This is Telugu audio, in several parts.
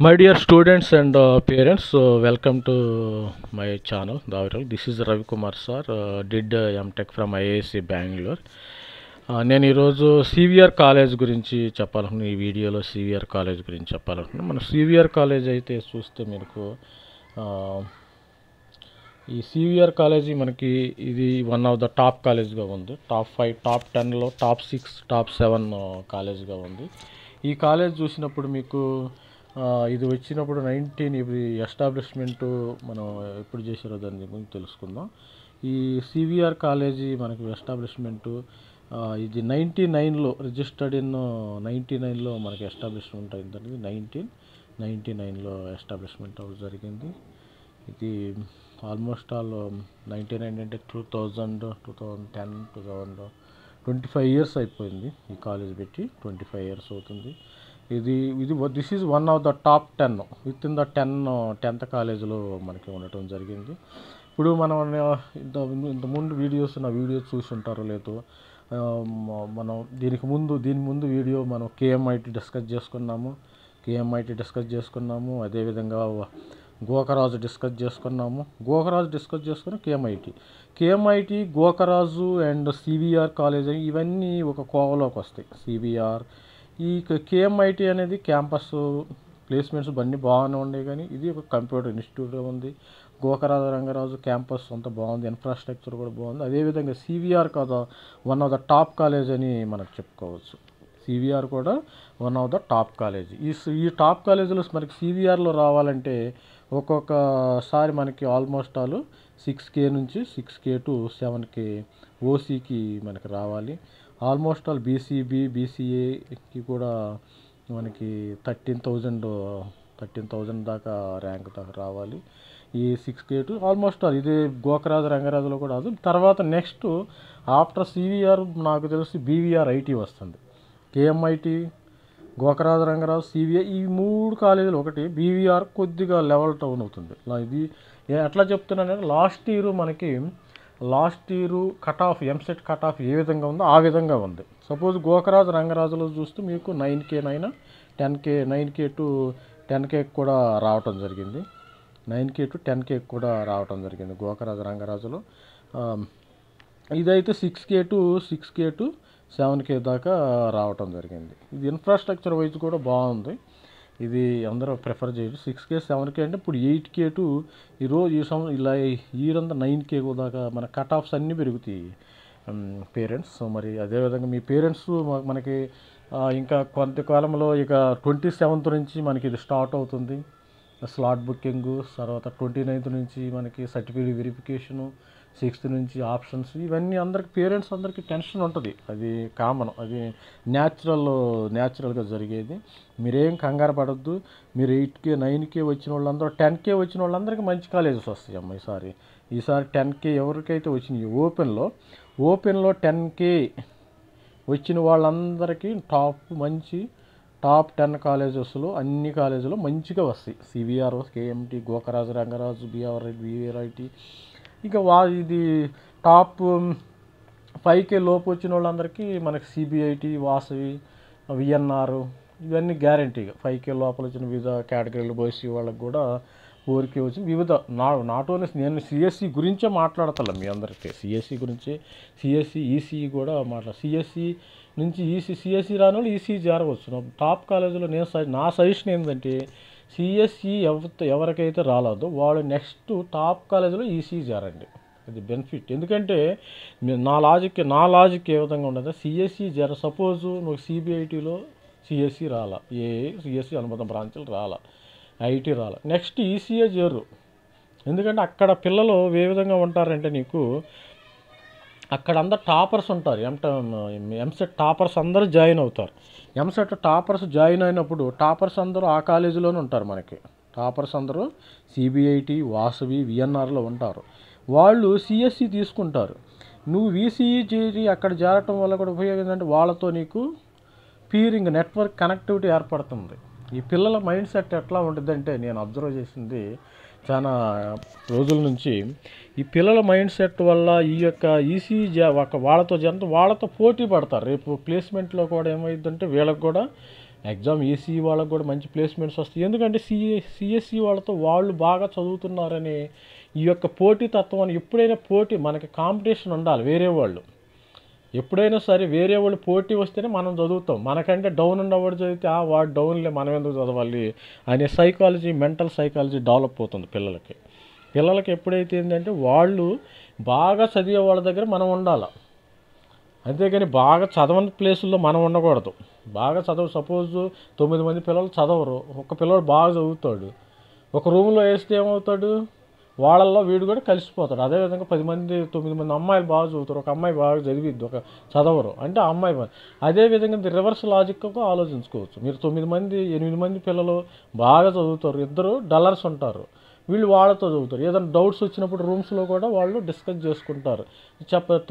My dear students and parents, welcome to my channel. This is Ravi Kumar sir. Did MTech from IISc Bangalore. నేను ఈరోజు సివిఆర్ కాలేజ్ గురించి చెప్పాలనుకున్నాను. ఈ వీడియోలో సివిఆర్ కాలేజ్ గురించి చెప్పాలనుకున్నాను. మన సివిఆర్ కాలేజ్ అయితే చూస్తే మీకు ఈ సివిఆర్ కాలేజీ మనకి ఇది వన్ ఆఫ్ ద టాప్ కాలేజ్గా ఉంది. టాప్ 5, టాప్ 10లో టాప్ 6, టాప్ 7 కాలేజ్గా ఉంది. ఈ కాలేజ్ చూసినప్పుడు మీకు ఇది వచ్చినప్పుడు ఇది ఎస్టాబ్లిష్మెంటు మనం ఎప్పుడు చేశారో దాని గురించి తెలుసుకుందాం. ఈ సివిఆర్ కాలేజీ మనకి ఎస్టాబ్లిష్మెంటు ఇది 99లో రిజిస్టర్డ్ ఇన్ 99లో మనకి ఎస్టాబ్లిష్మెంట్ అయిందండి. 1999లో ఎస్టాబ్లిష్మెంట్ జరిగింది. ఇది ఆల్మోస్ట్ ఆల్ 99 అంటే 2000, 2010, 25 ఇయర్స్ అయిపోయింది. ఈ కాలేజ్ పెట్టి 25 ఇయర్స్ అవుతుంది. This is one of the top 10 with in the 10th కాలేజీలో మనకి ఉండటం జరిగింది. ఇప్పుడు మనం ఇంతకుముందు నా వీడియోస్ చూసి ఉంటారో లేదో, మనం దీని ముందు వీడియో మనం కేఎంఐటీ డిస్కస్ చేసుకున్నాము. అదేవిధంగా గోకరాజు డిస్కస్ చేసుకుని కేఎంఐటీ గోకరాజు అండ్ సివిఆర్ కాలేజ్ ఇవన్నీ ఒక కోవలోకి వస్తాయి. సివిఆర్ ఈ కేఎంఐటీ అనేది క్యాంపస్ ప్లేస్మెంట్స్ అన్నీ బాగానే ఉన్నాయి, కానీ ఇది ఒక కంప్యూటర్ ఇన్స్టిట్యూట్గా ఉంది. గోకరాజు రంగరాజు క్యాంపస్ అంత బాగుంది, ఇన్ఫ్రాస్ట్రక్చర్ కూడా బాగుంది. అదేవిధంగా సివిఆర్ కదా one of the top college అని మనకు చెప్పుకోవచ్చు. సివిఆర్ కూడా one of the top college. ఈ టాప్ కాలేజీలో మనకి సివిఆర్లో రావాలంటే ఒక్కొక్కసారి మనకి ఆల్మోస్ట్ ఆల్ 6K నుంచి 6K to 7K ఓసీకి మనకి రావాలి. ఆల్మోస్ట్ ఆల్ బీసీఏకి కూడా మనకి 13,000 దాకా ర్యాంక్ దాకా రావాలి. ఈ 6K to ఆల్మోస్ట్ ఆల్ ఇదే గోకరాజు రంగరాజులో కూడా అది. తర్వాత నెక్స్ట్ ఆఫ్టర్ సివిఆర్ నాకు తెలిసి బీవీఆర్ ఐటీ వస్తుంది. కేఎంఐటీ, గోకరాజు రంగరాజు, సివిఆర్ ఈ 3 కాలేజీలు ఒకటి. బీవీఆర్ కొద్దిగా లెవెల్ టౌన్ అవుతుంది. ఇది ఎట్లా చెప్తున్నానంటే last year cut off EAMCET cut off ఏ విధంగా ఉందో ఆ విధంగా ఉంది. సపోజ్ గోకరాజు రంగరాజులో చూస్తే మీకు 9K 9K to 10K కూడా రావటం జరిగింది. 9K to 10K కూడా రావటం జరిగింది గోకరాజు రంగరాజులో. ఇదైతే 6K to 7K దాకా రావటం జరిగింది. ఇది ఇన్ఫ్రాస్ట్రక్చర్ వైజ్ కూడా బాగుంది. ఇది అందరూ ప్రిఫర్ చేయరు. 6K 7K అంటే ఇప్పుడు 8K to ఇలా ఇయరంతా 9K దాకా మన కట్ ఆఫ్స్ అన్నీ పెరుగుతాయి పేరెంట్స్. సో మరి అదేవిధంగా మీ పేరెంట్స్ మనకి ఇంకా కొంతకాలంలో ఇక 27th నుంచి మనకి ఇది స్టార్ట్ అవుతుంది స్లాట్ బుకింగ్. తర్వాత 29th నుంచి మనకి సర్టిఫికేట్ వెరిఫికేషను, 6th నుంచి ఆప్షన్స్. ఇవన్నీ పేరెంట్స్ అందరికీ టెన్షన్ ఉంటుంది. అది కామన్, అది న్యాచురల్గా జరిగేది. మీరేం కంగారు పడద్దు. మీరు 8K 9K వచ్చిన వాళ్ళందరూ 10K వచ్చిన వాళ్ళందరికీ మంచి కాలేజెస్ వస్తాయి అమ్మ. ఈసారి 10K ఎవరికైతే వచ్చినాయి ఓపెన్లో 10K వచ్చిన వాళ్ళందరికీ టాప్ 10 కాలేజెస్లో అన్ని కాలేజీలో మంచిగా వస్తాయి. CVR, KMT, Gokaraju Rangaraju, BVR IT. ఇక ఇది టాప్ 5K లోపు వచ్చిన వాళ్ళందరికీ మనకి సిబిఐటి, వాసవి, విఎన్ఆర్ ఇవన్నీ గ్యారంటీగా 5K లోపల వచ్చిన వివిధ కేటగిరీలు బోసి వాళ్ళకి కూడా 4K వచ్చింది. వివిధ నాట్ ఓన్లీ నేను సిఎస్సి గురించే మాట్లాడతాను మీ అందరికీ. సిఎస్సి ఈసీఈ కూడా సిఎస్సి నుంచి సిఎస్సి రాని వాళ్ళు ఈసీఈ చేరవచ్చు. టాప్ కాలేజీలో నా సజెషన్ ఏంటంటే సిఎస్సి ఎవరికైతే రాలేదో వాళ్ళు నెక్స్ట్ టాప్ కాలేజీలో ఈసీఈ చేరండి. అది బెనిఫిట్. ఎందుకంటే నా లాజిక్ ఏ విధంగా ఉండదు. సిఎస్సి సపోజ్ నువ్వు సిబిఐటీలో సిఎస్సి రాలా, సిఎస్సి అనుబంధ బ్రాంచ్లు రాలా, ఐటీ రాలా, నెక్స్ట్ ఈసీఏ చేరు. ఎందుకంటే అక్కడ పిల్లలు ఏ విధంగా ఉంటారంటే నీకు అక్కడ అందరు టాపర్స్ ఉంటారు. ఎంసెట్ టాపర్స్ అందరూ జాయిన్ అవుతారు. ఎంసెట్ టాపర్స్ జాయిన్ అయినప్పుడు టాపర్స్ అందరూ ఆ కాలేజీలోనే ఉంటారు. మనకి టాపర్స్ అందరూ సిబిఐటి, వాసవి, విఎన్ఆర్లో ఉంటారు. వాళ్ళు సిఎస్సి తీసుకుంటారు. నువ్వు వీసీఈ చేసి అక్కడ చేరటం వల్ల కూడా ఉపయోగం ఏంటంటే వాళ్ళతో నీకు పీరింగ్ నెట్వర్క్ కనెక్టివిటీ ఏర్పడుతుంది. ఈ పిల్లల మైండ్ సెట్ ఎట్లా ఉంటుందంటే నేను అబ్జర్వ్ చేసింది చాలా రోజుల నుంచి, ఈ పిల్లల మైండ్ సెట్ వల్ల ఈ యొక్క వాళ్ళతో పోటీ పడతారు. రేపు ప్లేస్మెంట్లో కూడా ఏమైందంటే వీళ్ళకి కూడా ఎగ్జామ్ ఈసీఈ వాళ్ళకు కూడా మంచి ప్లేస్మెంట్స్ వస్తాయి. ఎందుకంటే సిఎస్సి వాళ్ళతో వాళ్ళు బాగా చదువుతున్నారని ఈ యొక్క పోటీతత్వం ఎప్పుడైనా పోటీ మనకి కాంపిటీషన్ ఉండాలి. వేరే వాళ్ళు ఎప్పుడైనా సరే వేరే వాళ్ళు పోటీ వస్తేనే మనం చదువుతాం. మనకంటే డౌన్ ఉన్నవాడు చదివితే వాడు డౌన్లే మనం ఎందుకు చదవాలి అనే సైకాలజీ, మెంటల్ సైకాలజీ డెవలప్ అవుతుంది పిల్లలకి ఎప్పుడైతే ఏంటంటే వాళ్ళు బాగా చదివే వాళ్ళ దగ్గర మనం ఉండాలి. అంతేగాని బాగా చదవని ప్లేసుల్లో మనం ఉండకూడదు. బాగా సపోజ్ 9 మంది పిల్లలు చదవరు, ఒక పిల్లడు బాగా చదువుతాడు, ఒక రూమ్లో వేస్తే ఏమవుతాడు, వాళ్ళల్లో వీడు కూడా కలిసిపోతాడు. అదేవిధంగా 9 మంది అమ్మాయిలు బాగా చదువుతారు, ఒక అమ్మాయి బాగా చదివిద్ది, ఒక చదవరు అంటే ఆ అమ్మాయి. అదేవిధంగా రివర్స్ లాజిక్గా ఆలోచించుకోవచ్చు. మీరు 8 మంది పిల్లలు బాగా చదువుతారు, ఇద్దరు డల్లర్స్ ఉంటారు, వీళ్ళు వాళ్ళతో చదువుతారు. ఏదైనా డౌట్స్ వచ్చినప్పుడు రూమ్స్లో కూడా వాళ్ళు డిస్కస్ చేసుకుంటారు.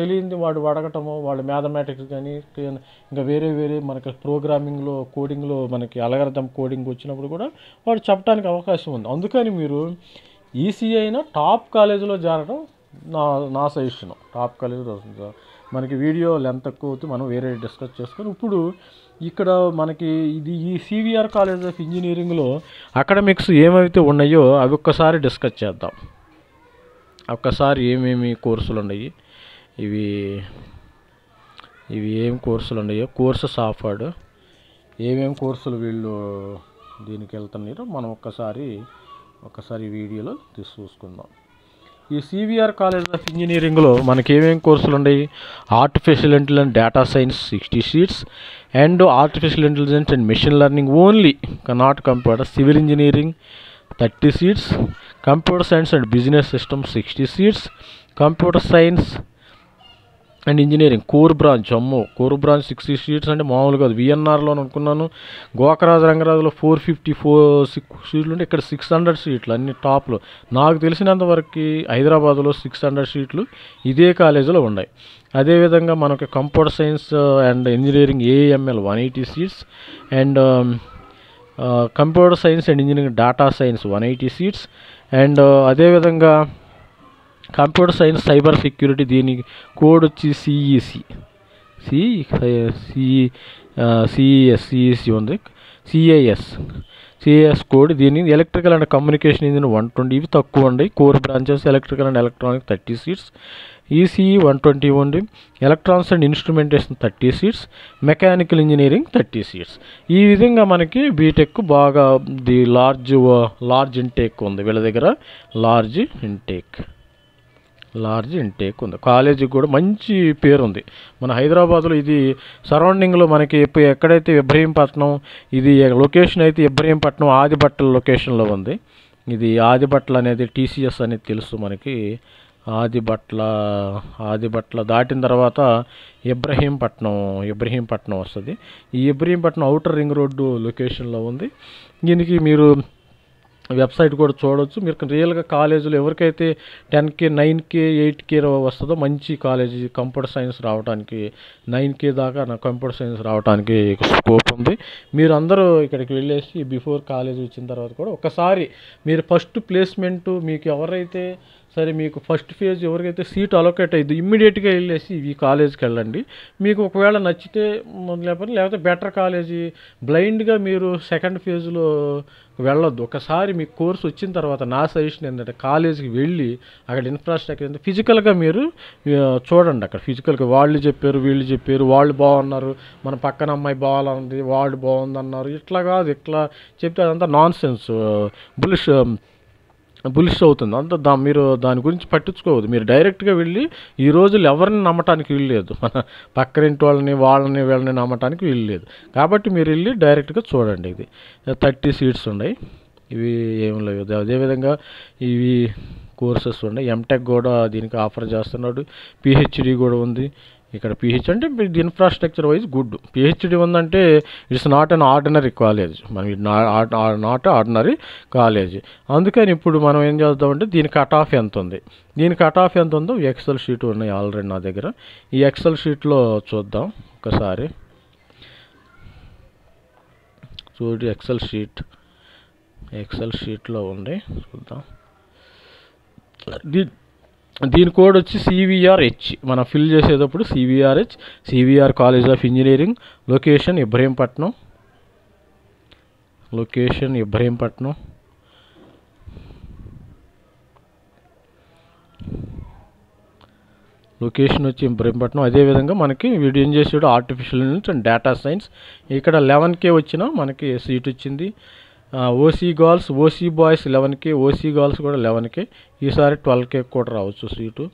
తెలియంది వాడు అడగటము, వాళ్ళు మ్యాథమెటిక్స్ కానీ ఇంకా వేరే మనకి ప్రోగ్రామింగ్లో, కోడింగ్లో మనకి అల్గారిథం కోడింగ్ వచ్చినప్పుడు కూడా వాడు చెప్పడానికి అవకాశం ఉంది. అందుకని మీరు ఈసీఈ అయినా టాప్ కాలేజీలో చేరడం నా సజెషన్. టాప్ కాలేజీలో మనకి వీడియో లెంత్ ఎక్కువ అవుతుంది, మనం వేరే డిస్కస్ చేసుకొని ఇప్పుడు ఇక్కడ మనకి ఈ సివిఆర్ కాలేజ్ ఆఫ్ ఇంజనీరింగ్లో అకాడమిక్స్ ఏమైతే ఉన్నాయో అవి ఒక్కసారి డిస్కస్ చేద్దాం. ఒక్కసారి ఏమేమి కోర్సులు ఉన్నాయి, ఇవి ఏం కోర్సులు ఉన్నాయో, కోర్సెస్ ఆఫర్డ్ ఏమేమి కోర్సులు వీళ్ళు దీనికి వెళ్తున్నారో మనం ఒక్కసారి వీడియోలో చూసుకుందాం. ఈ సివిఆర్ కాలేజ్ ఆఫ్ ఇంజనీరింగ్లో మనకి ఏమేమి కోర్సులు ఉన్నాయి, artificial intelligence data science 60 seats and artificial intelligence and machine learning only, not computer. Civil engineering 30 seats, computer science and business systems 60 seats, computer science and engineering core branch 60 seats అంటే మామూలుగా విఎన్ఆర్లో అనుకున్నాను. గోకరాజు రంగరాజులో 454 సీట్లు ఉంటే ఇక్కడ 600 సీట్లు అన్ని టాప్లో. నాకు తెలిసినంతవరకు హైదరాబాద్లో 600 సీట్లు ఇదే కాలేజీలో ఉన్నాయి. అదేవిధంగా మనకి computer science and engineering AML 180 seats and computer science and engineering data science 180 seats and అదేవిధంగా కంప్యూటర్ సైన్స్ సైబర్ సెక్యూరిటీ దీని కోడ్ వచ్చి సిఈఎస్ ఉంది, సిఐఎస్ కోడ్. దీని ఎలక్ట్రికల్ అండ్ కమ్యూనికేషన్ ఇంజనీర్ 120, ఇవి తక్కువ ఉన్నాయి. Core branches electrical and electronic 30 seats, ECE 120 ఉంది, electronics and instrumentation 30 seats, mechanical engineering 30 seats. ఈ విధంగా మనకి బీటెక్ బాగా లార్జ్ ఇంటేక్ ఉంది వీళ్ళ దగ్గర. లార్జ్ ఇంటేక్ ఉంది. కాలేజీకి కూడా మంచి పేరు ఉంది మన హైదరాబాద్లో. ఇది సరౌండింగ్లో మనకి ఎక్కడైతే ఇబ్రహీంపట్నం, ఇది లొకేషన్ అయితే ఇబ్రహీంపట్నం ఆదిబట్టల లొకేషన్లో ఉంది. ఇది ఆదిబట్టల అనేది టీసీఎస్ అనేది తెలుసు మనకి. ఆదిబట్ల దాటిన తర్వాత ఇబ్రహీంపట్నం వస్తుంది. ఈ ఇబ్రహీంపట్నం ఔటర్ రింగ్ రోడ్డు లొకేషన్లో ఉంది. దీనికి మీరు వెబ్సైట్ కూడా చూడవచ్చు. మీరు రియల్గా కాలేజీలో ఎవరికైతే 10K 9K 8K వస్తుందో మంచి కాలేజీ కంప్యూటర్ సైన్స్ రావడానికి 9K దాకా కంప్యూటర్ సైన్స్ రావడానికి స్కోప్ ఉంది. మీరు అందరూ ఇక్కడికి వెళ్ళేసి బిఫోర్ కాలేజ్ వచ్చిన తర్వాత కూడా ఒకసారి మీరు ఫస్ట్ ప్లేస్మెంట్ మీకు ఎవరైతే సరే మీకు ఫస్ట్ ఫేజ్ ఎవరికైతే సీట్ అలొకేట్ అయ్యింది ఇమ్మీడియట్గా వెళ్ళేసి ఈ కాలేజ్కి వెళ్ళండి. మీకు ఒకవేళ నచ్చితే లేకపోతే బెటర్ కాలేజీ బ్లైండ్గా మీరు సెకండ్ ఫేజ్లో వెళ్ళొద్దు. ఒకసారి మీకు కోర్స్ వచ్చిన తర్వాత నా సజెషన్ ఏంటంటే కాలేజీకి వెళ్ళి అక్కడ ఇన్ఫ్రాస్ట్రక్చర్ అంటే ఫిజికల్గా మీరు చూడండి. అక్కడ ఫిజికల్గా వాళ్ళు చెప్పారు, వీళ్ళు చెప్పారు, వాళ్ళు బాగున్నారు, మన పక్కన అమ్మాయి బాగాలంది, వాళ్ళు బాగుందన్నారు, ఇట్లా కాదు ఇట్లా చెప్తే అదంతా నాన్ సెన్స్ బులిష్ అవుతుంది. అంతా మీరు దాని గురించి పట్టించుకోవద్దు. మీరు డైరెక్ట్గా వెళ్ళి ఈ రోజులు ఎవరిని నమ్మటానికి వీల్లేదు, మన పక్కరింటి వీళ్ళని నమ్మటానికి వీల్లేదు. కాబట్టి మీరు వెళ్ళి డైరెక్ట్గా చూడండి. ఇది 30 సీట్స్ ఉన్నాయి, ఇవి ఏం లేవు. అదేవిధంగా ఇవి కోర్సెస్ ఉన్నాయి. ఎంటెక్ కూడా దీనికి ఆఫర్ చేస్తున్నాడు, పిహెచ్డి కూడా ఉంది. ఇక్కడ పిహెచ్ అంటే ఇది ఇన్ఫ్రాస్ట్రక్చర్ వైజ్ గుడ్. పిహెచ్డి ఉందంటే it's not an ordinary college, not ordinary college. అందుకని ఇప్పుడు మనం ఏం చేద్దామంటే దీని కట్ ఆఫ్ ఎంత ఉందో ఎక్సెల్ షీట్ ఉన్నాయి ఆల్రెడీ నా దగ్గర. ఈ ఎక్సెల్ షీట్లో చూద్దాం ఒకసారి. ఎక్సెల్ షీట్లో ఉంది, చూద్దాం. దీని కోడ్ వచ్చి CVRH. మనం ఫిల్ చేసేటప్పుడు CVRH, CVR college of engineering, location Ibrahimpatnam. Location Ibrahimpatnam. Location వచ్చి ఇబ్రహీంపట్నం. అదేవిధంగా మనకి వీడు ఏం చేసాడు, artificial intelligence and data science. ఇక్కడ 11K వచ్చినా మనకి సీట్ వచ్చింది. OC girls, OC boys 11K, OC girls కూడా 11K. ఈసారి 12K కూడా రావచ్చు seat,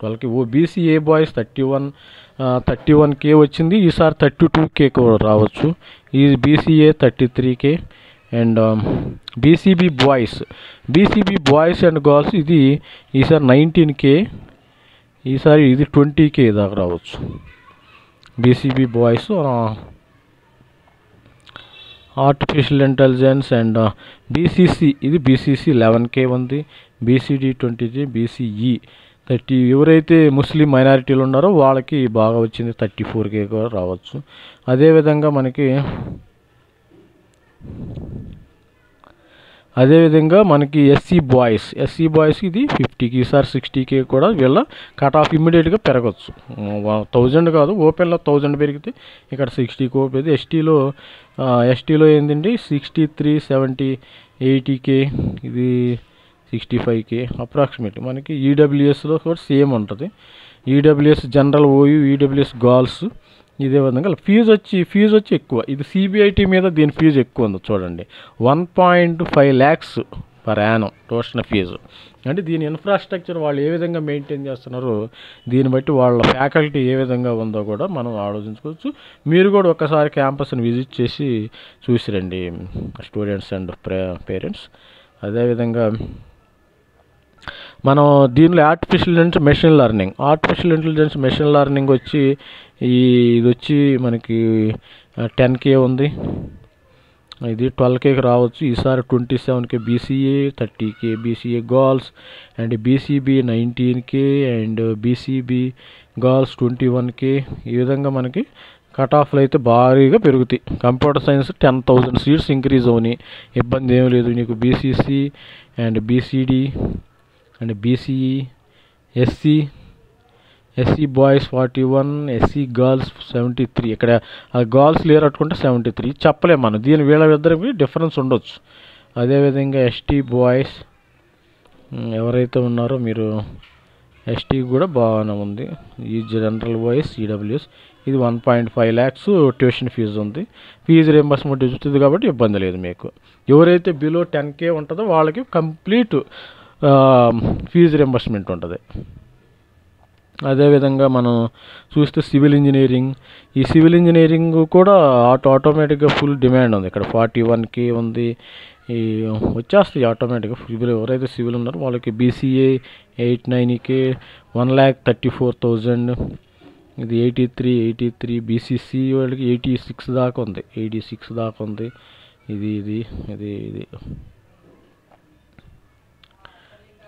12K. BCA boys 31K వచ్చింది, ఈసారి 32K కూడా రావచ్చు. ఈ BCA 33K. And BCB boys and girls ఇది ఈసారి 19K, ఈసారి ఇది 20K దాకా రావచ్చు. BCB boys artificial intelligence. And BCC, ఇది బీసీసీ 11K ఉంది, బీసీడీ 20K, బీసీఈ 30. ఎవరైతే ముస్లిం మైనారిటీలు ఉన్నారో వాళ్ళకి బాగా వచ్చింది, 34K కూడా రావచ్చు. అదేవిధంగా మనకి ఎస్సీ బాయ్స్ ఇది 50K, ఈసారి 60K కూడా. వీళ్ళ కట్ ఆఫ్ ఇమ్మీడియట్గా పెరగచ్చు, 1000 కాదు, ఓపెన్లో 1000 పెరిగితే ఇక్కడ 60K ఓపెన్. ఎస్టీలో ఏంటండి 63, 70, 80K, ఇది 65K అప్రాక్సిమేట్లీ. మనకి ఈడబ్ల్యూఎస్లో కూడా సేమ్ ఉంటుంది. EWS general OU, EWS girls ఇదే విధంగా. ఫీజు వచ్చి ఎక్కువ. ఇది సిబిఐటి మీద దీని ఫీజు ఎక్కువ ఉంది చూడండి, 1.5 lakhs per annum tuition fees. అంటే దీని ఇన్ఫ్రాస్ట్రక్చర్ వాళ్ళు ఏ విధంగా మెయింటైన్ చేస్తున్నారో దీన్ని బట్టి వాళ్ళ ఫ్యాకల్టీ ఏ విధంగా ఉందో కూడా మనం ఆలోచించుకోవచ్చు. మీరు కూడా ఒకసారి క్యాంపస్ని విజిట్ చేసి చూసిరండి, స్టూడెంట్స్ అండ్ పేరెంట్స్. అదేవిధంగా మనం దీనిలో ఆర్టిఫిషియల్ ఇంటెలిజెన్స్ మెషిన్ లెర్నింగ్ వచ్చి ఇది వచ్చి మనకి 10K ఉంది, ఇది 12Kకి రావచ్చు. ఈసారి 27K BCA, 30K BCA girls, and BCB 19K, and BCB girls 21K. ఈ విధంగా మనకి కట్ ఆఫ్లు అయితే భారీగా పెరుగుతాయి. కంప్యూటర్ సైన్స్ 10,000 సీట్స్ ఇంక్రీజ్ అవునాయి, ఇబ్బంది ఏమీ లేదు నీకు. BCC and BCD and BCE, SC boys 41, SC girls 73. ఇక్కడ గర్ల్స్ లేరు అట్టుకుంటే 73 చెప్పలేము మనం, వీళ్ళిద్దరికి డిఫరెన్స్ ఉండొచ్చు. అదేవిధంగా ఎస్టీ బాయ్స్ ఎవరైతే ఉన్నారో మీరు ఎస్టీ కూడా బాగానే ఉంది. ఈ జనరల్ బాయ్స్ ఈడబ్ల్యూఎస్ ఇది 1.5 lakhs ట్యూషన్ ఫీజు ఉంది. ఫీజు రియంబర్స్మెంట్ ఇస్తుంది కాబట్టి ఇబ్బంది లేదు మీకు. ఎవరైతే బిలో 10K ఉంటుందో వాళ్ళకి కంప్లీట్ ఫీజు రియంబర్స్మెంట్ ఉంటుంది. అదేవిధంగా మనం చూస్తే సివిల్ ఇంజనీరింగ్ కూడా ఆటోమేటిక్గా ఫుల్ డిమాండ్ ఉంది. ఇక్కడ 41K ఉంది, ఈ వచ్చేస్తాయి ఆటోమేటిక్గా. ఎవరైతే సివిల్ ఉన్నారో వాళ్ళకి బీసీఏ 89K, 1,34,000. ఇది 83. బీసీసీ వాళ్ళకి 86 దాకా ఉంది. ఇది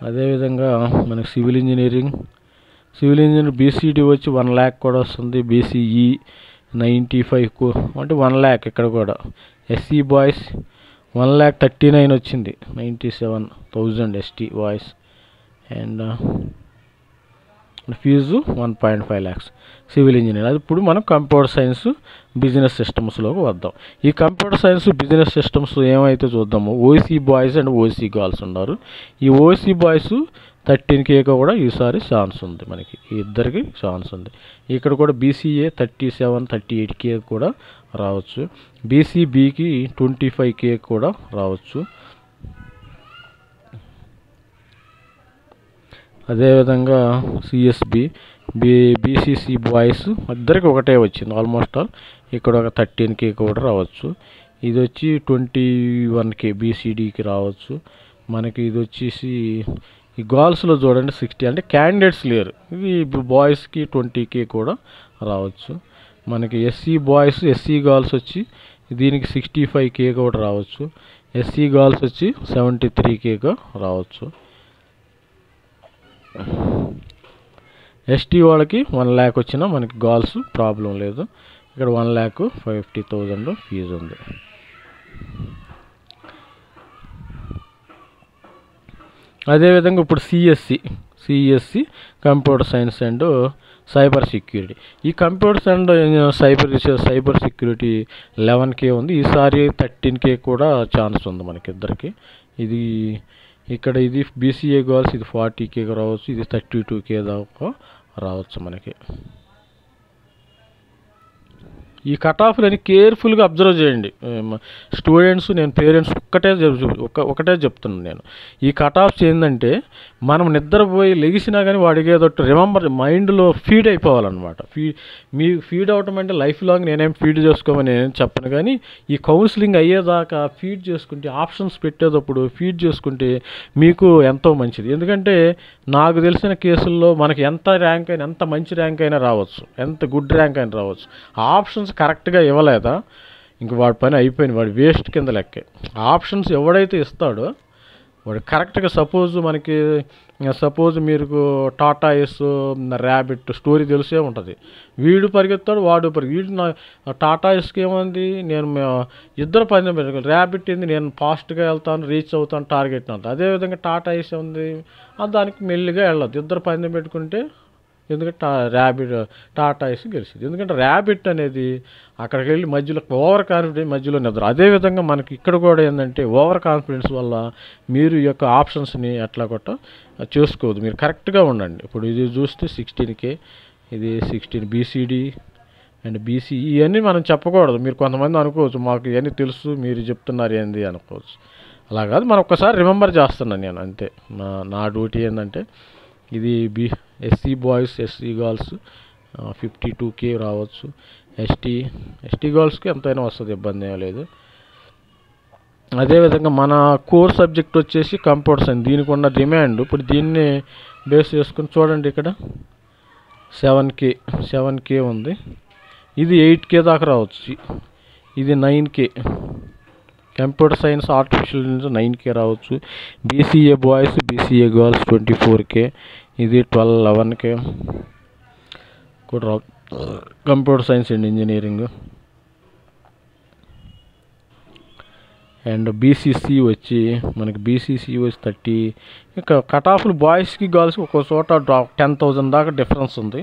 అదేవిధంగా మనకి సివిల్ ఇంజనీరింగ్ బీసీడీ వచ్చి 1 lakh కూడా వస్తుంది. బీసీఈ 95 అంటే 1 lakh ఇక్కడ కూడా. ఎస్సీ బాయ్స్ 1,39,000 వచ్చింది, 97,000 ST boys. And fees 1.5 lakhs civil engineer. అది ఇప్పుడు మనం కంప్యూటర్ సైన్స్ బిజినెస్ సిస్టమ్స్లోకి వద్దాం. ఈ కంప్యూటర్ సైన్స్ బిజినెస్ సిస్టమ్స్ ఏమైతే చూద్దామో, OC boys and OC girls ఉన్నారు. ఈ ఓసీ బాయ్స్ 13K కూడా ఈసారి ఛాన్స్ ఉంది, మనకి ఇద్దరికి ఛాన్స్ ఉంది. ఇక్కడ కూడా బీసీఏ 37, 38K కూడా రావచ్చు. బీసీబీకి 25K కూడా రావచ్చు. అదేవిధంగా సిఎస్బి, బీసీసీ బాయ్స్ ఇద్దరికి ఒకటే వచ్చింది ఆల్మోస్ట్ ఆల్. ఇక్కడ ఒక 13K కూడా రావచ్చు. ఇది వచ్చి 21K బీసీడీకి రావచ్చు. మనకి ఇది వచ్చేసి ఈ గర్ల్స్లో చూడండి 60, అంటే క్యాండిడేట్స్ లేరు. ఇది బాయ్స్కి 20K కూడా రావచ్చు. మనకి ఎస్సీ బాయ్స్, ఎస్సీ గర్ల్స్ వచ్చి దీనికి 65K కూడా రావచ్చు. ఎస్సీ గర్ల్స్ వచ్చి 73K రావచ్చు. ఎస్టీ వాళ్ళకి 1 lakh వచ్చినా మనకి గర్ల్స్ ప్రాబ్లం లేదు. ఇక్కడ 1,50,000 ఫీజు ఉంది. అదేవిధంగా ఇప్పుడు CSC computer science and cyber security. ఈ computers and cyber security 11K ఉంది. ఈసారి 13K కూడా ఛాన్స్ ఉంది మనకి ఇద్దరికి. ఇది ఇక్కడ ఇది బీసీఏ గర్ల్స్ ఇది 40K రావచ్చు, ఇది 32K దాకా రావచ్చు మనకి. ఈ కట్ ఆఫ్లని కేర్ఫుల్గా అబ్జర్వ్ చేయండి స్టూడెంట్స్, నేను పేరెంట్స్ ఒకటే చెప్తున్నాను నేను. ఈ కట్ ఆఫ్స్ ఏంటంటే మనం నిద్రపోయి లెగిసినా కానీ వాడికి ఏదో మైండ్లో ఫీడ్ అయిపోవాలన్నమాట. ఫీడ్ అవటం అంటే లైఫ్ లాంగ్ నేనేం ఫీడ్ చేసుకోమని నేనేం చెప్పను, కానీ ఈ కౌన్సిలింగ్ అయ్యేదాకా ఫీడ్ చేసుకుంటే, ఆప్షన్స్ పెట్టేటప్పుడు ఫీడ్ చేసుకుంటే మీకు ఎంతో మంచిది. ఎందుకంటే నాకు తెలిసిన కేసుల్లో మనకి ఎంత ర్యాంక్ అయినా, ఎంత మంచి ర్యాంక్ అయినా రావచ్చు, ఎంత గుడ్ ర్యాంక్ అయినా రావచ్చు. ఆప్షన్స్ కరెక్ట్గా ఇవ్వలేదా ఇంక వాడి పని అయిపోయింది, వాడి వేస్ట్ కింద లెక్కే. ఆప్షన్స్ ఎవడైతే ఇస్తాడో వాడు కరెక్ట్గా సపోజ్ మీకు టాటా ఎస్ ర్యాబిట్ స్టోరీ తెలిసే ఉంటుంది. వీడు పరిగెత్తాడు, వాడు వీడు టాటా ఎస్కి ఏముంది, నేను ఇద్దరు పని పెట్టుకోవాలి. ర్యాబిట్ ఏంది, నేను ఫాస్ట్గా వెళ్తాను, రీచ్ అవుతాను టార్గెట్ అంత. అదేవిధంగా టాటా ఎస్ ఉంది, దానికి మెల్లిగా వెళ్ళదు. ఇద్దరు పని పెట్టుకుంటే ఎందుకంటే టాటా ఎస్ గెలిచింది. ఎందుకంటే ర్యాబిట్ అనేది అక్కడికి వెళ్ళి మధ్యలో ఓవర్ కాన్ఫిడెన్స్, మధ్యలో నిద్ర. అదేవిధంగా మనకి ఇక్కడ కూడా ఏంటంటే ఓవర్ కాన్ఫిడెన్స్ వల్ల మీరు ఈ యొక్క ఆప్షన్స్ని ఎట్లా కొట్ట చేసుకోవద్దు. మీరు కరెక్ట్గా ఉండండి. ఇప్పుడు ఇది చూస్తే 16K, ఇది 16 బీసీడీ అండ్ బీసీ, ఇవన్నీ మనం చెప్పకూడదు. మీరు కొంతమంది అనుకోవచ్చు మాకు ఇవన్నీ తెలుసు మీరు చెప్తున్నారు ఏంది అనుకోవచ్చు. అలా కాదు, మనం ఒక్కసారి రిమెంబర్ చేస్తున్నాను నేను అంతే. నా డ్యూటీ ఏంటంటే ఇది SC boys, SC girls 52K రావచ్చు. ఎస్టీ గర్ల్స్కి ఎంతైనా వస్తుంది, ఇబ్బంది ఏమీ లేదు. అదేవిధంగా మన కోర్ సబ్జెక్ట్ వచ్చేసి కంప్యూటర్ సైన్స్. దీనికి ఉన్న డిమాండ్ ఇప్పుడు దీన్ని బేస్ చేసుకుని చూడండి, ఇక్కడ 7K ఉంది. ఇది 8K దాకా రావచ్చు, ఇది 9K. Computer science artificial intelligence 9K రావచ్చు. BCA boys, BCA girls 24K, ఇది 11K కూడా రావు. Computer science and engineering and BCC వచ్చి మనకి 30. ఇక కట్ ఆఫ్లు బాయ్స్కి గర్ల్స్కి ఒక్కో చోట 10,000 దాకా డిఫరెన్స్ ఉంది.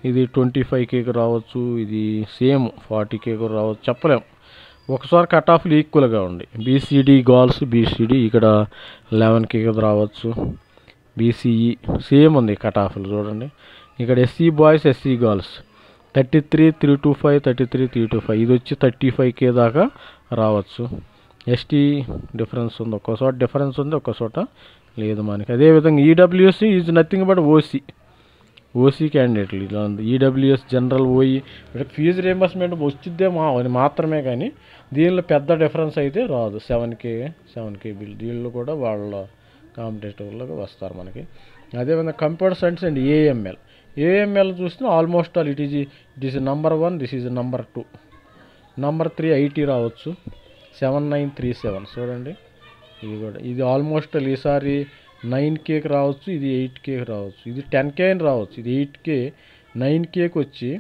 ఇది 25K రావచ్చు, ఇది సేమ్ 40K కూడా రావచ్చు, చెప్పలేము. ఒకసారి కట్ ఆఫ్లు ఈక్వల్గా ఉండి బీసీడీ గర్ల్స్, బీసీడీ ఇక్కడ 11K రావచ్చు. బీసీఈ సేమ్ ఉంది కట్ ఆఫ్లు చూడండి. ఇక్కడ ఎస్సీ బాయ్స్, ఎస్సీ గర్ల్స్ 33,325, 33,325, ఇది వచ్చి 35K దాకా రావచ్చు. ఎస్టీ డిఫరెన్స్ ఉంది, ఒక్కో చోట డిఫరెన్స్ ఉంది, ఒక్కో చోట లేదు మనకి. అదేవిధంగా EWS is nothing but OC క్యాండిడేట్లు ఇలా ఉంది. EWS general OE fee reimbursement వచ్చిద్దేమో అని మాత్రమే, కానీ దీనిలో పెద్ద డిఫరెన్స్ అయితే రాదు. 7K బిల్ దీనిలో కూడా వాళ్ళ కాంపిటేటివ్లోకి వస్తారు మనకి. అదేవిధంగా కంప్యూటర్ సైన్స్ అండ్ ఏఎంఎల్ చూస్తే almost all it is number 1, this is number 2. Number 3 IT రావచ్చు 7937 చూడండి. ఇది ఆల్మోస్ట్ ఆల్ ఈసారి 9Kకి రావచ్చు, ఇది 8Kకి రావచ్చు, ఇది 10K అని రావచ్చు, ఇది 8K. 9Kకి వచ్చి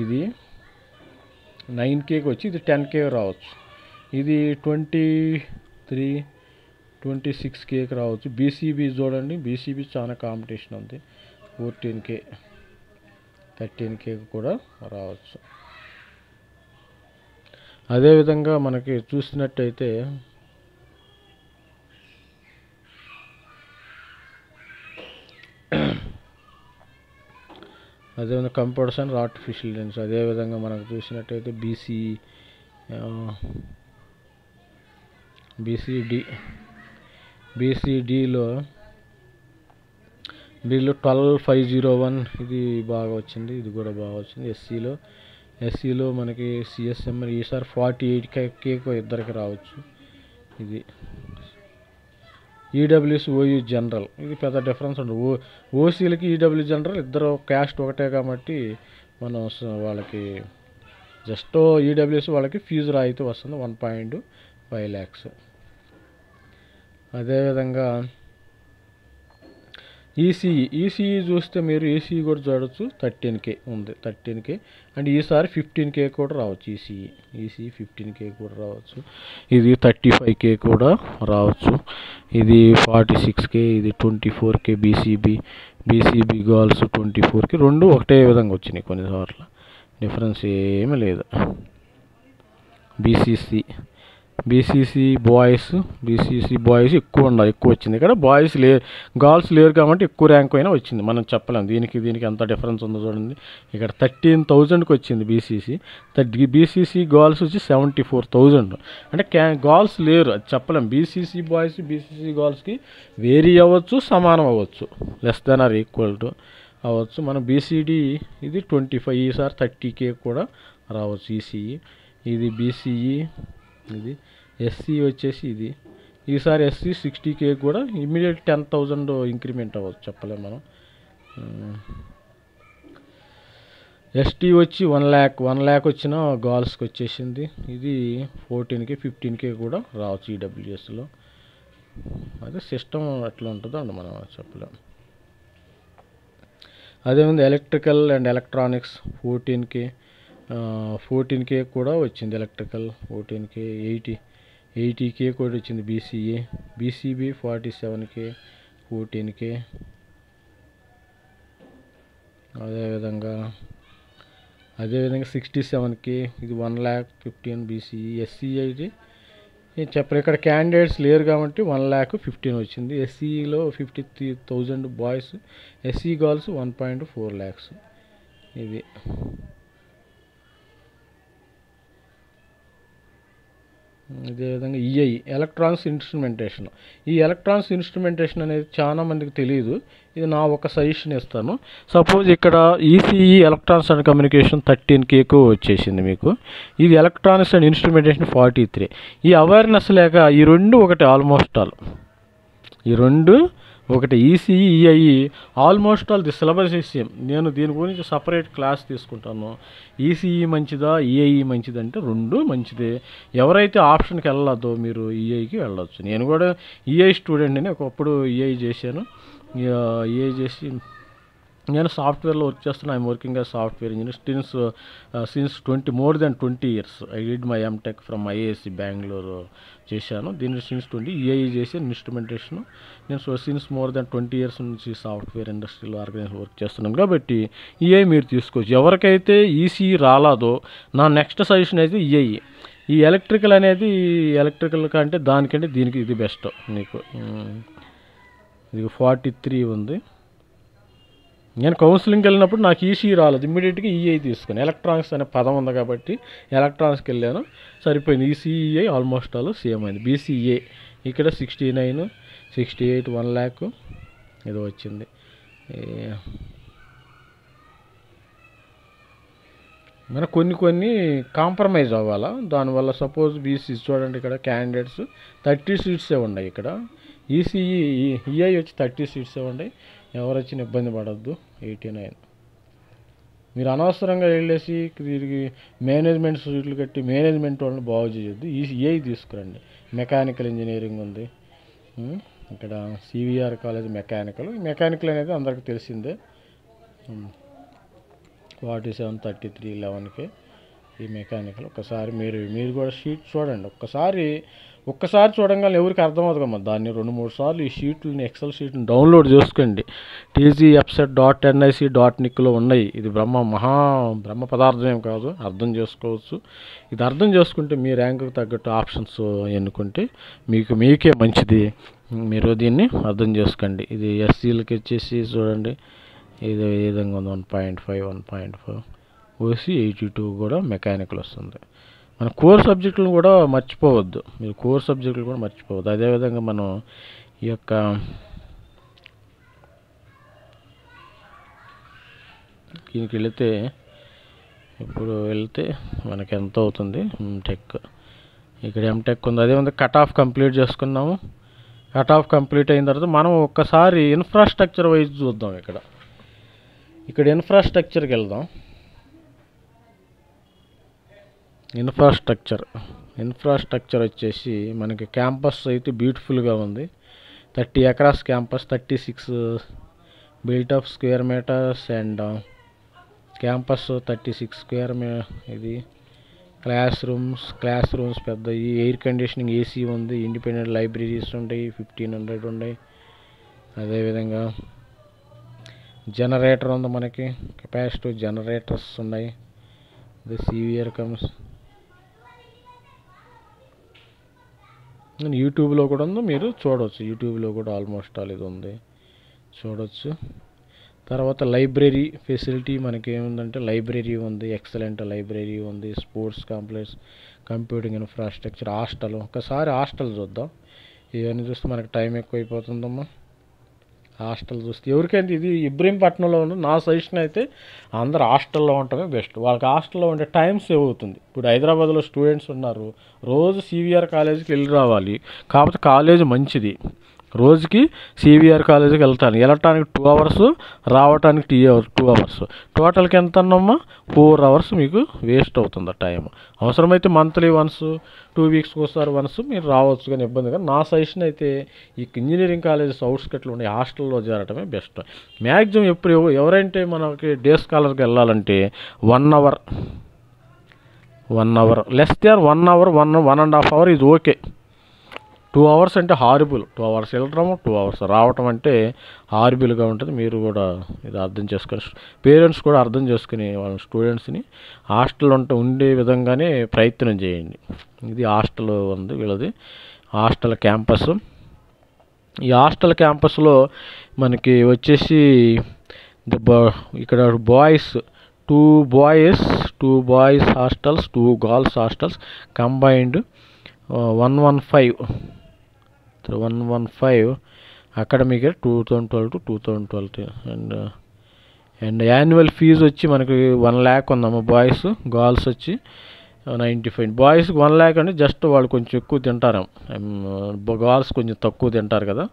ఇది 9Kకి వచ్చి ఇది 10K రావచ్చు, ఇది 26Kకి రావచ్చు. బీసీబీ చూడండి, బీసీబీ చాలా కాంపిటీషన్ ఉంది, 14K 13Kకి కూడా రావచ్చు. అదేవిధంగా మనకి చూసినట్టయితే అదేవిధంగా కంప్యూటర్ సైన్స్ ఆర్టిఫిషియల్ ఇంటెలిజెన్స్. అదేవిధంగా మనకు చూసినట్టయితే బీసీడీలో 12501 ఇది బాగా వచ్చింది, ఇది కూడా బాగా వచ్చింది. ఎస్సీలో మనకి సిఎస్ఎంఎల్ ఈసారి 48K ఇద్దరికి రావచ్చు. ఇది ఈడబ్ల్యూఎస్ ఓయూ జనరల్, ఇది పెద్ద డిఫరెన్స్ ఉండదు. ఓసీలకి ఈడబ్ల్యూ జనరల్ ఇద్దరు క్యాస్ట్ ఒకటే కాబట్టి మనం వాళ్ళకి జస్ట్ ఈడబ్ల్యూఎస్ వాళ్ళకి ఫీజు రాయితీ వస్తుంది 1.5 lakhs. అదేవిధంగా ఈసీఈ చూస్తే మీరు ఈసీఈ కూడా చూడొచ్చు. 13K ఉంది, 13K. అండ్ ఈసారి 15K కూడా రావచ్చు. ఈసీఈ 15K కూడా రావచ్చు. ఇది 35K కూడా రావచ్చు. ఇది 46K, ఇది 24K. BCB girls 24K. రెండు ఒకటే విధంగా వచ్చినాయి కొన్నిసార్లు, డిఫరెన్స్ ఏమీ లేదు. బీసీసీ బాయ్స్ ఎక్కువ వచ్చింది ఇక్కడ. గర్ల్స్ లేరు కాబట్టి ఎక్కువ ర్యాంక్ అయినా వచ్చింది. మనం చెప్పలేము దీనికి ఎంత డిఫరెన్స్ ఉందో చూడండి. ఇక్కడ 13,000కి వచ్చింది బీసీసీ. బీసీసీ గర్ల్స్ వచ్చి 74,000. అంటే గర్ల్స్ లేరు, అది చెప్పలేము. బీసీసీ బాయ్స్ బీసీసీ గర్ల్స్కి వేరీ అవ్వచ్చు, సమానం అవ్వచ్చు, less than or equal to అవ్వచ్చు. మనం బీసీడీ ఇది 25, ఈసారి 30K కూడా రావచ్చు. ఈసీఈ ఇది బీసీఈ. ఇది ఎస్సీ వచ్చేసి ఇది ఈసారి ఎస్సీ 60K కూడా ఇమ్మీడియట్ 10,000 ఇంక్రిమెంట్ అవ్వచ్చు, చెప్పలేము మనం. ఎస్టీ వచ్చి 1 lakh వచ్చిన గర్ల్స్కి వచ్చేసింది. ఇది 14K 15K కూడా రావచ్చు ఈడబ్ల్యూఎస్లో. అదే సిస్టమ్ ఎట్లా ఉంటుందో అండి మనం చెప్పలేము. అదేముంది ఎలక్ట్రికల్ అండ్ ఎలక్ట్రానిక్స్ 14K కూడా వచ్చింది. Electrical 14K. 80K కూడా వచ్చింది. BCB 47K 14K. అదేవిధంగా 67K. ఇది 1,15,000 బీసీఈ. ఎస్సీ అయితే చెప్పరు, ఇక్కడ క్యాండిడేట్స్ లేరు కాబట్టి 1,15,000 వచ్చింది. ఎస్సీలో 50,000 బాయ్స్, ఎస్సీ గర్ల్స్ 1.4 lakhs. ఇది అదేవిధంగా ఈఐ ఎలక్ట్రానిక్స్ ఇన్స్ట్రుమెంటేషన్. ఈ ఎలక్ట్రానిక్స్ ఇన్స్ట్రుమెంటేషన్ అనేది చాలా మందికి తెలియదు. ఇది నా ఒక సజెషన్ ఇస్తాను. సపోజ్ ఇక్కడ ఈసీఈ ఎలక్ట్రానిక్స్ అండ్ కమ్యూనికేషన్ 13Kకు వచ్చేసింది మీకు. ఇది ఎలక్ట్రానిక్స్ అండ్ ఇన్స్ట్రుమెంటేషన్ 43. ఈ అవేర్నెస్ లేక ఈ రెండు ఒకటి, ఆల్మోస్ట్ ఆల్ ఈ రెండు ఒకటి. ECE EI almost all the syllabus same. నేను దీని గురించి సపరేట్ క్లాస్ తీసుకుంటాను. ఈసీఈ మంచిదా ఈఐఈ మంచిదంటే రెండు మంచిదే. ఎవరైతే ఆప్షన్కి వెళ్ళదో మీరు ఈఐకి వెళ్ళొచ్చు. నేను కూడా ఈఐ స్టూడెంట్ అని ఒకప్పుడు ఈఐ చేశాను. ఈఐ చేసి నేను సాఫ్ట్వేర్లో వర్క్ చేస్తున్నాను. I'm working as software engineer since more than 20 years. I did my MTech from IISc Bengaluru చేశాను. దీన్ని సిన్స్ 20 ఈఐ చేసి ఇన్స్ట్రుమెంటేషన్. నేను సిన్స్ more than 20 years నుంచి సాఫ్ట్వేర్ ఇండస్ట్రీలో ఆర్గనైజేషన్ వర్క్ చేస్తున్నాను కాబట్టి ఈఐ మీరు తీసుకోవచ్చు. ఎవరికైతే ఈసీఈ రాలాదో నా నెక్స్ట్ సజెషన్ అయితే ఈఐ. ఈ ఎలక్ట్రికల్ అనేది ఎలక్ట్రికల్ కంటే దానికంటే దీనికి ఇది బెస్ట్. మీకు ఇది 43 ఉంది. నేను కౌన్సిలింగ్కి వెళ్ళినప్పుడు నాకు ఈసీఈ రాలేదు, ఇమ్మీడియట్గా ఈఐ తీసుకుని. ఎలక్ట్రానిక్స్ అనే పదం ఉంది కాబట్టి ఎలక్ట్రానిక్స్కి వెళ్ళాను, సరిపోయింది. ఈసీఈఐ ఆల్మోస్ట్ ఆల్ సేమ్ అయింది. బీసీఏ ఇక్కడ 69, 68, 1 lakh ఏదో వచ్చింది. మన కొన్ని కాంప్రమైజ్ అవ్వాలా దానివల్ల. సపోజ్ బీసీ చూడండి, ఇక్కడ క్యాండిడేట్స్ 30 seats ఉన్నాయి. ఇక్కడ ఈసీఈ ఈఐ వచ్చి 30 seats ఉన్నాయి. ఎవరు వచ్చిన ఇబ్బంది పడద్దు. 89 మీరు అనవసరంగా వెళ్ళేసి తిరిగి మేనేజ్మెంట్ సీట్లు కట్టి మేనేజ్మెంట్ వాళ్ళని బాగు చేయొద్దు. ఈఐ తీసుకురండి. మెకానికల్ ఇంజనీరింగ్ ఉంది ఇక్కడ, సివిఆర్ కాలేజ్ మెకానికల్ అనేది అందరికీ తెలిసిందే. 47, 33, 11K ఈ మెకానికల్. ఒక్కసారి మీరు కూడా షీట్ చూడండి. ఒక్కసారి చూడంగానే ఎవరికి అర్థమవుతుందమ్మా. దాన్ని 2-3 సార్లు ఈ షీట్లని, ఎక్సెల్ షీట్ని డౌన్లోడ్ చేసుకోండి. tgfset.nic.లో ఉన్నాయి. ఇది బ్రహ్మ పదార్థం ఏం కాదు, అర్థం చేసుకోవచ్చు. ఇది అర్థం చేసుకుంటే మీ ర్యాంకుకి తగ్గట్టు ఆప్షన్స్ ఎన్నుకుంటే మీకే మంచిది. మీరు దీన్ని అర్థం చేసుకోండి. ఇది ఎస్సీలకి వచ్చేసి చూడండి ఇది ఏ విధంగా ఉంది. 1.5, 1.4 ఓసీ 82 కూడా మెకానికల్ వస్తుంది. మన కోర్ సబ్జెక్టులను కూడా మర్చిపోవద్దు. మీరు కోర్ సబ్జెక్టులు కూడా మర్చిపోవద్దు. అదేవిధంగా మనం ఈ యొక్క దీనికి వెళ్తే మనకి ఎంత అవుతుంది. టెక్ ఇక్కడ ఎంటెక్ ఉంది. అదే ఉంది. కట్ ఆఫ్ కంప్లీట్ చేసుకున్నాము. కట్ ఆఫ్ కంప్లీట్ అయిన తర్వాత మనం ఒక్కసారి ఇన్ఫ్రాస్ట్రక్చర్ వైజ్ చూద్దాం. ఇక్కడ ఇన్ఫ్రాస్ట్రక్చర్కి వెళ్దాం. ఇన్ఫ్రాస్ట్రక్చర్ వచ్చేసి మనకి క్యాంపస్ అయితే బ్యూటిఫుల్గా ఉంది. 30 acres campus, 36 built of square meters and campus 36 square ఇది క్లాస్ రూమ్స్ పెద్దవి, ఎయిర్ కండిషనింగ్ ఏసీ ఉంది, ఇండిపెండెంట్ లైబ్రరీస్ ఉంటాయి, 1500 ఉన్నాయి. అదేవిధంగా జనరేటర్ ఉంది, మనకి కెపాసిటివ్ జనరేటర్స్ ఉన్నాయి. ఇది సివియర్ కమ్స్ యూట్యూబ్లో కూడా ఉంది, మీరు చూడవచ్చు. యూట్యూబ్లో కూడా ఆల్మోస్ట్ ఆల్ ఇది ఉంది, చూడవచ్చు. తర్వాత లైబ్రరీ ఫెసిలిటీ మనకి ఏముందంటే లైబ్రరీ ఉంది, ఎక్సలెంట్ లైబ్రరీ ఉంది, sports complex, computing infrastructure, hostel. ఒకసారి హాస్టల్ చూద్దాం. ఇవన్నీ చూస్తే మనకి టైం ఎక్కువ అయిపోతుందమ్మా. హాస్టల్ చూస్తే ఎవరికైతే ఇది ఇబ్రహీంపట్నంలో ఉంది, నా సజెషన్ అయితే అందరు హాస్టల్లో ఉండటమే బెస్ట్. వాళ్ళకి హాస్టల్లో ఉండే టైం సేవ్ అవుతుంది. ఇప్పుడు హైదరాబాద్లో స్టూడెంట్స్ ఉన్నారు, రోజు సివిఆర్ కాలేజీకి వెళ్ళి రావాలి. కాకపోతే కాలేజ్ మంచిది, రోజుకి సివిఆర్ కాలేజీకి వెళ్ళటానికి 2 hours, రావటానికి 2 hours. టోటల్కి ఎంత అన్నమ్మా 4 hours మీకు వేస్ట్ అవుతుంది ఆ టైం. అవసరమైతే మంత్లీ వన్స్, 2 weeks ఒకసారి వన్స్ మీరు రావచ్చు, కానీ ఇబ్బంది. కానీ నా సజెషన్ అయితే ఈ ఇంజనీరింగ్ కాలేజెస్ అవుట్స్కట్లో ఉండే హాస్టల్లో చేరటమే బెస్ట్. మ్యాక్సిమం ఎవరైతే మనకి డే స్కాలర్కి వెళ్ళాలంటే 1 hour, less than 1 hour, 1.5 hour ఇది ఓకే. 2 hours అంటే హారిబుల్. 2 hours వెళ్ళటము, 2 hours రావటం అంటే హారిబుల్గా ఉంటుంది. మీరు కూడా ఇది అర్థం చేసుకొని, పేరెంట్స్ కూడా అర్థం చేసుకుని వాళ్ళ స్టూడెంట్స్ని హాస్టల్ ఉండే విధంగానే ప్రయత్నం చేయండి. ఇది హాస్టల్ ఉంది వీళ్ళది, హాస్టల్ క్యాంపస్. ఈ హాస్టల్ క్యాంపస్లో మనకి వచ్చేసి ఇక్కడ boys 2 boys hostels, 2 girls hostels combined 115 academic year 2012 to 2012. And annual fees వచ్చి మనకి 1 lakh ఉందమ్మా. బాయ్స్, గర్ల్స్ వచ్చి 95. బాయ్స్కి 1 lakh అంటే జస్ట్ వాళ్ళు కొంచెం ఎక్కువ తింటారు, గర్ల్స్ కొంచెం తక్కువ తింటారు కదా.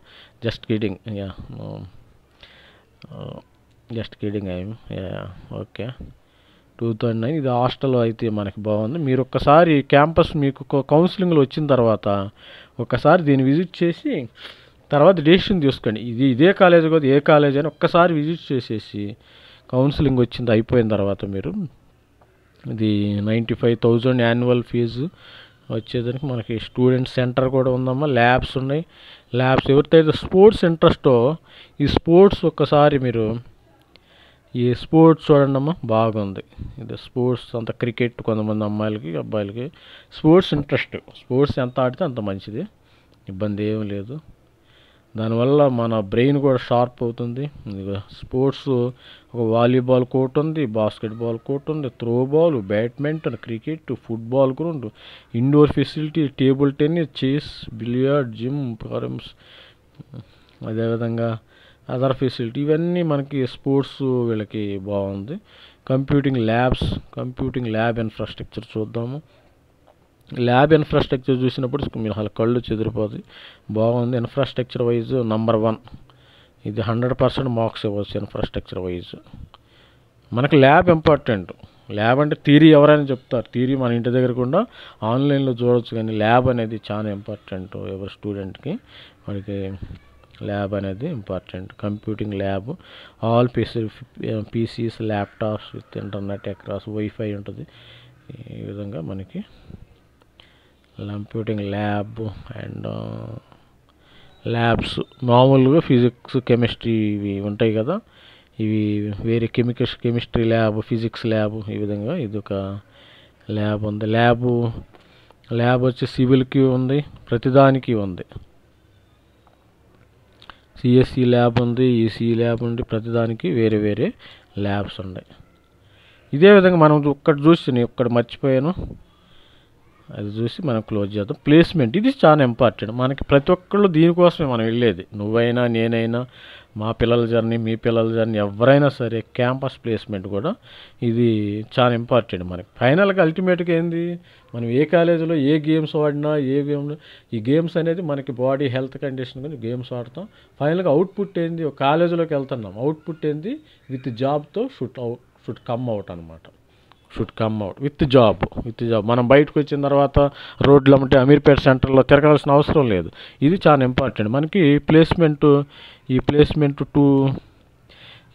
Just kidding okay. 2009 ఇది హాస్టల్ అయితే మనకి బాగుంది. మీరు ఒక్కసారి క్యాంపస్ మీకు కౌన్సిలింగ్లో వచ్చిన తర్వాత ఒక్కసారి దీన్ని విజిట్ చేసి తర్వాత డెసిషన్ తీసుకోండి. ఇదే కాలేజ్ కాదు, ఏ కాలేజ్ అని ఒక్కసారి విజిట్ చేసేసి కౌన్సిలింగ్ అయిపోయిన తర్వాత మీరు ఇది 95,000 యాన్యువల్ ఫీజు వచ్చేదానికి మనకి స్టూడెంట్ సెంటర్ కూడా ఉందమ్మా. ల్యాబ్స్ ఉన్నాయి. ఎవరికైతే స్పోర్ట్స్ ఇంట్రెస్టో ఈ స్పోర్ట్స్ ఒక్కసారి మీరు ఈ స్పోర్ట్స్ చూడండి అమ్మా, బాగుంది. ఇది స్పోర్ట్స్ అంత క్రికెట్, కొంతమంది అమ్మాయిలకి అబ్బాయిలకి స్పోర్ట్స్ ఇంట్రెస్ట్. స్పోర్ట్స్ ఎంత ఆడితే అంత మంచిది, ఇబ్బంది ఏం లేదు. దానివల్ల మన బ్రెయిన్ కూడా షార్ప్ అవుతుంది. స్పోర్ట్స్ ఒక వాలీబాల్ కోర్ట్ ఉంది, బాస్కెట్బాల్ కోర్ట్ ఉంది, throwball, badminton, cricket, football ground, indoor facility, table tennis, chess, billiard, gym, forms, అదేవిధంగా అదర్ ఫెసిలిటీ ఇవన్నీ మనకి స్పోర్ట్స్ వీళ్ళకి బాగుంది. కంప్యూటింగ్ ల్యాబ్ ఇన్ఫ్రాస్ట్రక్చర్ చూద్దాము. ల్యాబ్ ఇన్ఫ్రాస్ట్రక్చర్ చూసినప్పుడు మీరు అసలు కళ్ళు చెదిరిపోతుంది, బాగుంది. ఇన్ఫ్రాస్ట్రక్చర్ వైజ్ నంబర్ 1, ఇది 100% మార్క్స్ ఇవ్వచ్చు. ఇన్ఫ్రాస్ట్రక్చర్ వైజ్ మనకి ల్యాబ్ ఇంపార్టెంట్. ల్యాబ్ అంటే థియరీ ఎవరైనా చెప్తారు, థియరీ మన ఇంటి దగ్గర కూడా ఆన్లైన్లో చూడవచ్చు, కానీ ల్యాబ్ అనేది చాలా ఇంపార్టెంట్ ఎవరి స్టూడెంట్కి. మనకి ల్యాబ్ అనేది important. Computing lab, all Pisces, laptops with internet across, wifi ఉంటుంది. ఈ విధంగా మనకి కంప్యూటింగ్ ల్యాబ్ అండ్ ల్యాబ్స్ మామూలుగా ఫిజిక్స్, కెమిస్ట్రీ ఇవి ఉంటాయి కదా, ఇవి వేరే కెమిస్ట్రీ ల్యాబ్, ఫిజిక్స్ ల్యాబ్, ఈ విధంగా ఇది ఒక ల్యాబ్ ఉంది. ల్యాబ్ వచ్చి సివిల్కి ఉంది, ప్రతిదానికి ఉంది. సిఎస్సి ల్యాబ్ ఉంది, ఈసీ ల్యాబ్ ఉంది, ప్రతిదానికి వేరే వేరే ల్యాబ్స్ ఉన్నాయి. ఇదే విధంగా మనం ఒక్కటి చూసి ఒక్కటి మర్చిపోయాను, అది చూసి మనం క్లోజ్ చేద్దాం. ప్లేస్మెంట్ ఇది చాలా ఇంపార్టెంట్. మనకి ప్రతి ఒక్కళ్ళు దీనికోసమే మనం వెళ్ళేది. నువ్వైనా, నేనైనా, మా పిల్లల జర్నీ, మీ పిల్లల జర్నీ, ఎవరైనా సరే క్యాంపస్ ప్లేస్మెంట్ కూడా ఇది చాలా ఇంపార్టెంట్ మనకి. ఫైనల్గా అల్టిమేట్గా ఏంది, మనం ఏ కాలేజీలో ఏ గేమ్స్ ఆడినా, ఈ గేమ్స్ అనేది మనకి బాడీ హెల్త్ కండిషన్ కానీ గేమ్స్ ఆడతాం. ఫైనల్గా అవుట్పుట్ ఏంది, ఒక కాలేజీలోకి వెళ్తున్నాం, అవుట్పుట్ ఏంది విత్ జాబ్తో షుడ్ కమ్ అవుట్ అనమాట. With job. మనం బయటకు వచ్చిన తర్వాత రోడ్లు అమ్మటే అమీర్పేట సెంటర్లో తిరగాల్సిన అవసరం లేదు. ఇది చాలా ఇంపార్టెంట్ మనకి.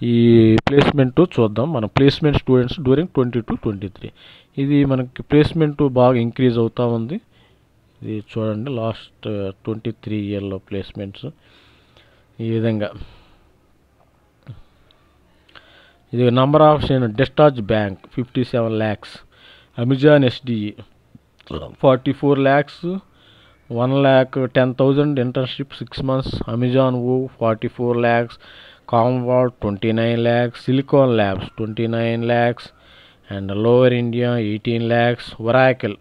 ఈ ప్లేస్మెంట్ చూద్దాం. మన ప్లేస్మెంట్ స్టూడెంట్స్ డ్యూరింగ్ 22-23 ఇది మనకి ప్లేస్మెంట్ బాగా ఇంక్రీజ్ అవుతూ ఉంది. ఇది చూడండి లాస్ట్ 23 ఇయర్లో ప్లేస్మెంట్స్ ఈ విధంగా. ఇది number of discharge bank 57 lakhs, Amazon SDE 44 lakhs, 1,10,000 internship 6 months, Amazon Woo 44 lakhs, Comward 29 lakhs, Silicon Labs 29 lakhs, and Lower India 18 lakhs, Oracle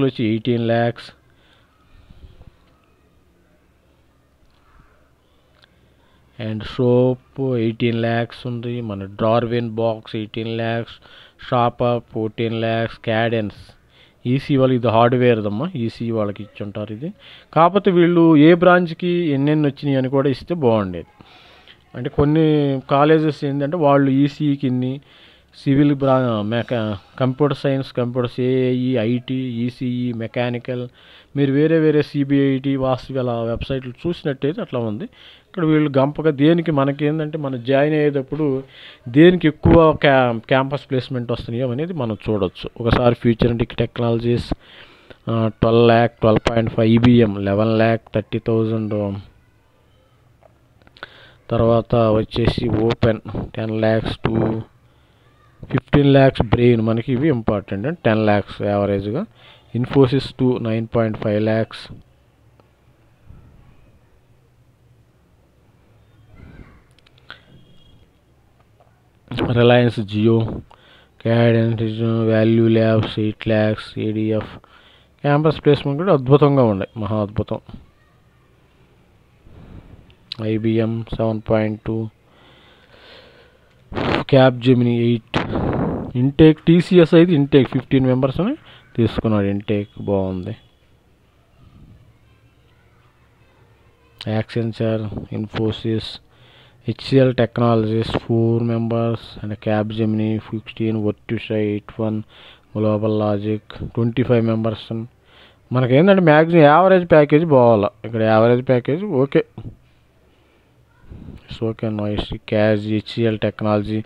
వచ్చి 18 lakhs, అండ్ సోప్ 18 lakhs ఉంది. మన Darwin box 18 lakhs, షాపప్ 14 lakhs, Cadence EC వాళ్ళకి ఇది హార్డ్వేర్దమ్మా, ఈసీ వాళ్ళకి ఇచ్చి ఉంటారు ఇది. కాకపోతే వీళ్ళు ఏ బ్రాంచ్కి ఎన్నెన్ని వచ్చినాయి అని కూడా ఇస్తే బాగుండేది. అంటే కొన్ని కాలేజెస్ ఏంటంటే వాళ్ళు ఈసీకి ఇన్ని, civil computer science, computers, AIE, IT, ECE, mechanical, మీరు వేరే వేరే సిబిఐటి, వాస్తు అలా వెబ్సైట్లు చూసినట్టయితే అట్లా ఉంది. ఇక్కడ వీళ్ళు గంపగా దేనికి మనకి ఏంటంటే మనం జాయిన్ అయ్యేటప్పుడు దేనికి ఎక్కువ క్యాంపస్ ప్లేస్మెంట్ వస్తున్నాయో అనేది మనం చూడవచ్చు. ఒకసారి ఫ్యూచరిస్టిక్ టెక్నాలజీస్ 12 lakh 12.5, ఈబీఎం 11,30,000, తర్వాత వచ్చేసి open 10 lakhs to 15 lakhs, brain మనకి ఇవి ఇంపార్టెంట్ అండి. 10 lakhs యావరేజ్గా. Infosys 9.5 lakhs, Reliance Jio, Cadence, Value Labs 8 lakhs, ADF. Campus placement కూడా అద్భుతంగా ఉన్నాయి, మహా అద్భుతం. ఐబిఎం 7.2, క్యాప్జెమిని 8, ఇంటేక్ టీసీఎస్ అయితే ఇంటేక్ 15 members తీసుకున్నాడు. ఇంటేక్ బాగుంది. Accenture, Infosys, HCL Technologies 4 members, and Capgemini 16, Virtusa 81, global logic 25 members. మనకేంటంటే మ్యాక్సిమం యావరేజ్ ప్యాకేజ్ పోవాలి. ఇక్కడ average package okay, okay noise. Cause, HCL technology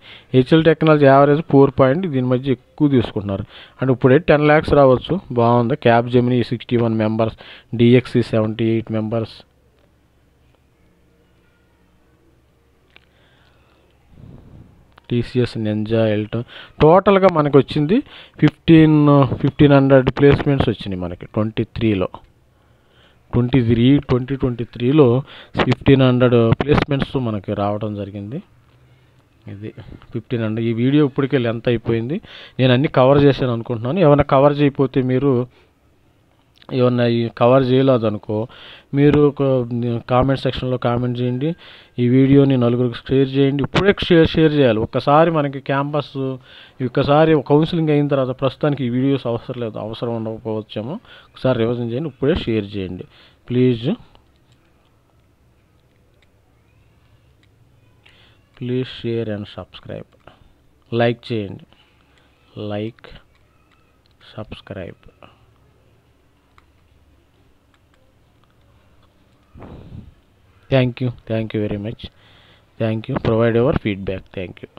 average 4 దీని మధ్య ఎక్కువ తీసుకుంటున్నారు. అంటే ఇప్పుడే 10 lakhs రావచ్చు, బాగుంది. Capgemini 61 members, DXC 78 members, TCS, ninja, Elton. టోటల్గా మనకు వచ్చింది 1,500 ప్లేస్మెంట్స్ వచ్చినాయి మనకి 2023లో 1,500 ప్లేస్మెంట్స్ మనకి రావడం జరిగింది. ఇది 1,500. ఈ వీడియో ఇప్పటికే లెంత్ అయిపోయింది. నేను అన్నీ కవర్ చేశాను అనుకుంటున్నాను. ఏమైనా కవర్ చేయకపోతే మీరు ఏమన్నా కవర్ చేయలేదు అనుకో, మీరు ఒక కామెంట్ సెక్షన్లో కామెంట్ చేయండి. ఈ వీడియోని నలుగురికి షేర్ చేయండి. ఇప్పుడే షేర్ చేయాలి. ఒక్కసారి మనకి క్యాంపస్ ఒక్కసారి కౌన్సిలింగ్ అయిన తర్వాత ప్రస్తుతానికి ఈ వీడియోస్ అవసరం ఉండకపోవచ్చేమో. ఒకసారి రివిజన్ చేయండి. ఇప్పుడే షేర్ చేయండి please share and subscribe. Like చేయండి, subscribe. Thank you very much. Provide your feedback. Thank you.